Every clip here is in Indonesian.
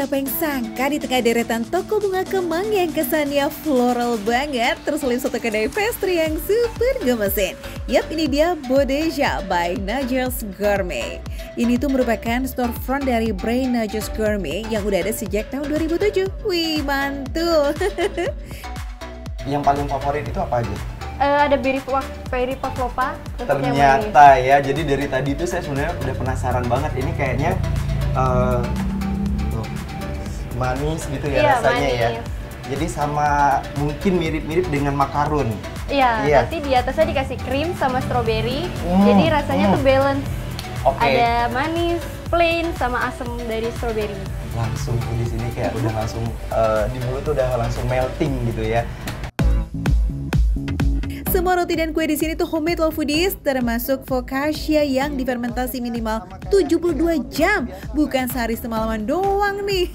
Siapa yang sangka di tengah deretan toko bunga kemang yang kesannya floral banget, terselip satu kedai pastry yang super gemesin. Yap, ini dia Bodeja by Najas Gourmet. Ini tuh merupakan storefront dari brand Najas Gourmet yang udah ada sejak tahun 2007. Wih, mantul. Yang paling favorit itu apa aja? Ada berry pavlova. Ternyata ya, jadi dari tadi itu saya sebenarnya udah penasaran banget. Ini kayaknya manis gitu ya, iya, rasanya manis. Ya. Jadi sama mungkin mirip-mirip dengan makarun. Iya, nanti di atasnya dikasih krim sama strawberry. Jadi rasanya tuh balance. Ada manis, plain, sama asam dari strawberry. Langsung di sini kayak udah langsung di mulut tuh udah langsung melting gitu ya. Semua roti dan kue di sini tuh homemade loh foodies, termasuk focaccia yang difermentasi minimal 72 jam, bukan sehari semalaman doang nih.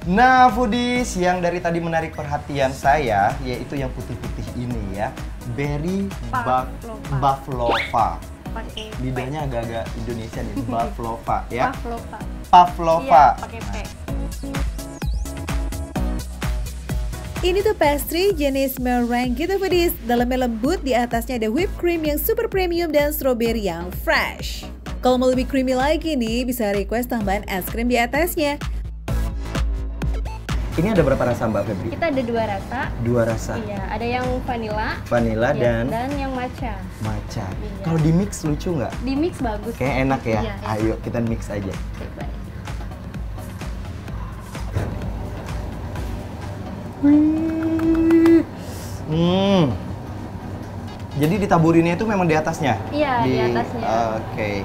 Nah foodies, yang dari tadi menarik perhatian saya yaitu yang putih-putih ini ya, berry pavlova. Lidahnya agak-agak Indonesia nih, pavlova ya. Pavlova. Iya, pakai P. Ini tuh pastry jenis meringue gitu foodies. Dalamnya lembut, di atasnya ada whipped cream yang super premium dan strawberry yang fresh. Kalau mau lebih creamy lagi nih, bisa request tambahan es krim di atasnya. Ini ada berapa rasa Mbak Febri? Kita ada 2 rasa. 2 rasa? Iya, ada yang vanilla. Vanilla iya, dan yang matcha. Matcha. Iya. Kalau di mix lucu nggak? Di mix bagus. Kayak enak ya? Iya, Ayo kita mix aja. Coba. Jadi ditaburinnya itu memang di atasnya? Iya, di atasnya. Oke.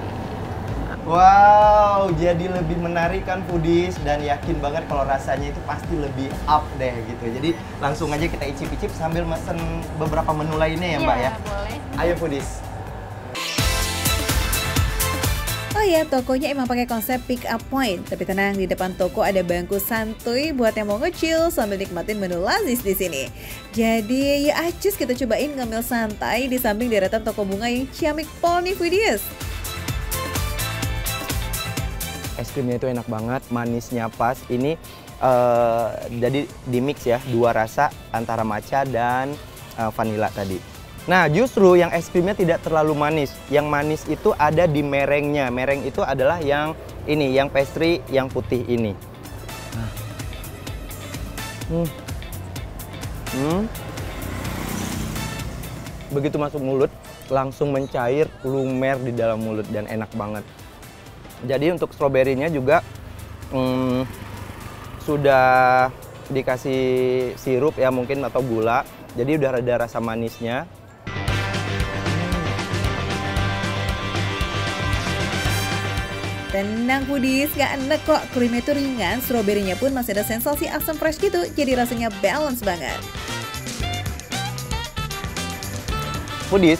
Wow, jadi lebih menarik kan foodies, dan yakin banget kalau rasanya itu pasti lebih up deh gitu. Jadi langsung aja kita icip-icip sambil mesen beberapa menu lainnya ya Mbak ya? Boleh. Ayo foodies. Oh ya, tokonya emang pakai konsep pick up point. Tapi tenang, di depan toko ada bangku santuy buat yang mau nge-chill sambil nikmatin menu lazis di sini. Jadi ya acus kita cobain ngemil santai di samping deretan toko bunga yang ciamik pol nih foodies. Es krimnya itu enak banget, manisnya pas. Ini jadi di mix ya, 2 rasa antara matcha dan vanilla tadi. Nah, justru yang es krimnya tidak terlalu manis. Yang manis itu ada di merengnya. Mereng itu adalah yang ini, yang pastry yang putih ini. Begitu masuk mulut, langsung mencair, lumer di dalam mulut dan enak banget. Jadi untuk stroberinya juga sudah dikasih sirup ya mungkin atau gula. Jadi udah ada rasa manisnya. Tenang foodies, gak enek kok. Krimnya itu ringan, stroberinya pun masih ada sensasi asam fresh gitu. Jadi rasanya balance banget. Foodies,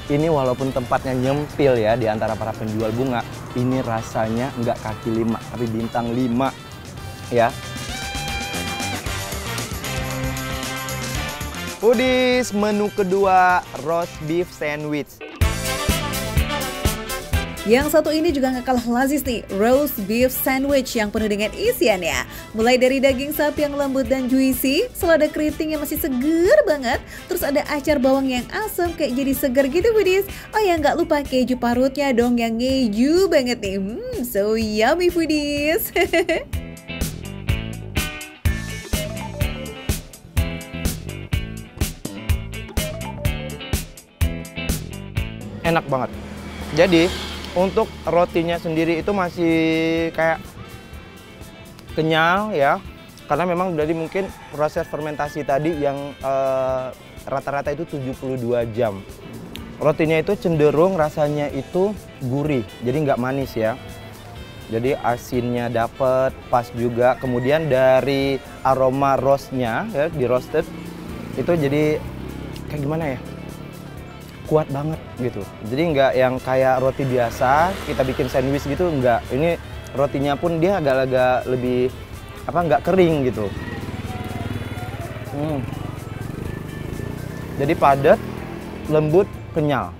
ini walaupun tempatnya nyempil ya di antara para penjual bunga, ini rasanya nggak kaki 5, tapi bintang 5 ya. Foodies, menu kedua roast beef sandwich. Yang satu ini juga gak kalah lazis nih, roast beef sandwich yang penuh dengan isiannya. Mulai dari daging sapi yang lembut dan juicy, selada keriting yang masih seger banget, terus ada acar bawang yang asam kayak jadi seger gitu foodies. Oh ya, gak lupa keju parutnya dong yang ngeju banget nih. So yummy foodies. Enak banget. Jadi untuk rotinya sendiri itu masih kayak kenyal ya, karena memang dari mungkin proses fermentasi tadi yang rata-rata itu 72 jam. Rotinya itu cenderung rasanya itu gurih, jadi nggak manis ya. Jadi asinnya dapet, pas juga. Kemudian dari aroma roastnya ya, di roasted itu jadi kayak gimana ya? Kuat banget gitu. Jadi nggak yang kayak roti biasa kita bikin sandwich gitu, nggak. Ini rotinya pun dia agak-agak lebih nggak kering gitu. Jadi padat, lembut, kenyal.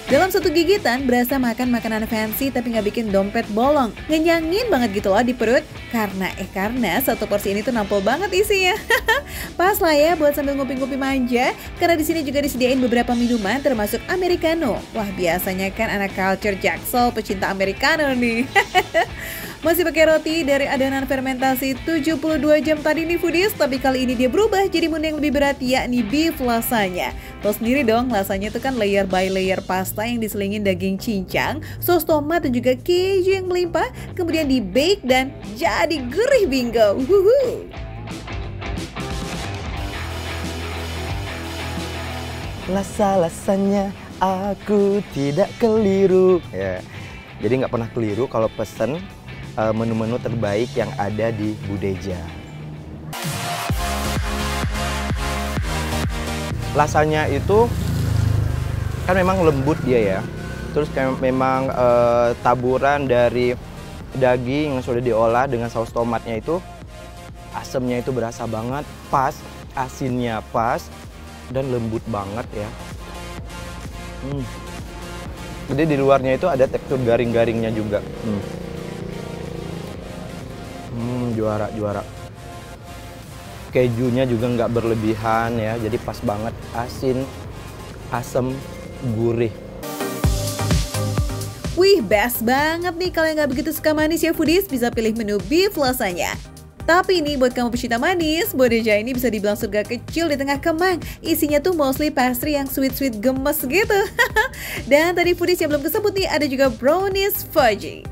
Dalam satu gigitan berasa makan makanan fancy tapi nggak bikin dompet bolong. Ngenyangin banget gitu loh di perut. Karena satu porsi ini tuh nampol banget isinya. Pas lah ya buat sambil ngopi-ngopi manja. Karena di sini juga disediain beberapa minuman termasuk americano. Wah biasanya kan anak culture jaksel pecinta americano nih. Masih pakai roti dari adonan fermentasi 72 jam tadi nih foodies, tapi kali ini dia berubah jadi menu yang lebih berat yakni beef lasagna. Tahu sendiri dong, lasagna itu kan layer by layer pasta yang diselingin daging cincang, saus tomat dan juga keju yang melimpah, kemudian di bake dan jadi gurih bingo. Lasagna aku tidak keliru. Ya, jadi nggak pernah keliru kalau pesen menu-menu terbaik yang ada di Budeja. Lasagna itu kan memang lembut dia ya. Terus kayak memang taburan dari daging yang sudah diolah dengan saus tomatnya itu, asamnya itu berasa banget, pas, asinnya pas, dan lembut banget ya. Jadi di luarnya itu ada tekstur garing-garingnya juga. Juara. Kejunya juga nggak berlebihan ya, jadi pas banget, asin, asam, gurih. Wih, best banget nih kalau yang nggak begitu suka manis ya foodies, bisa pilih menu beef lasagna. Tapi ini buat kamu pecinta manis, Budeja ini bisa dibilang surga kecil di tengah Kemang. Isinya tuh mostly pastry yang sweet-sweet gemes gitu. Dan tadi foodies yang belum kesebut nih, ada juga brownies fudgy.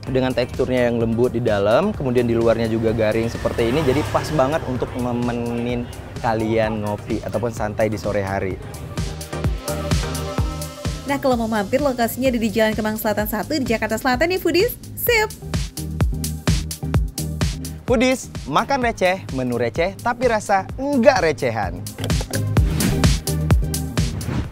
Dengan teksturnya yang lembut di dalam, kemudian di luarnya juga garing seperti ini, jadi pas banget untuk nemenin kalian ngopi ataupun santai di sore hari. Nah kalau mau mampir, lokasinya ada di Jalan Kemang Selatan 1 di Jakarta Selatan nih foodies. Sip! Foodies, makan receh, menu receh, tapi rasa enggak recehan.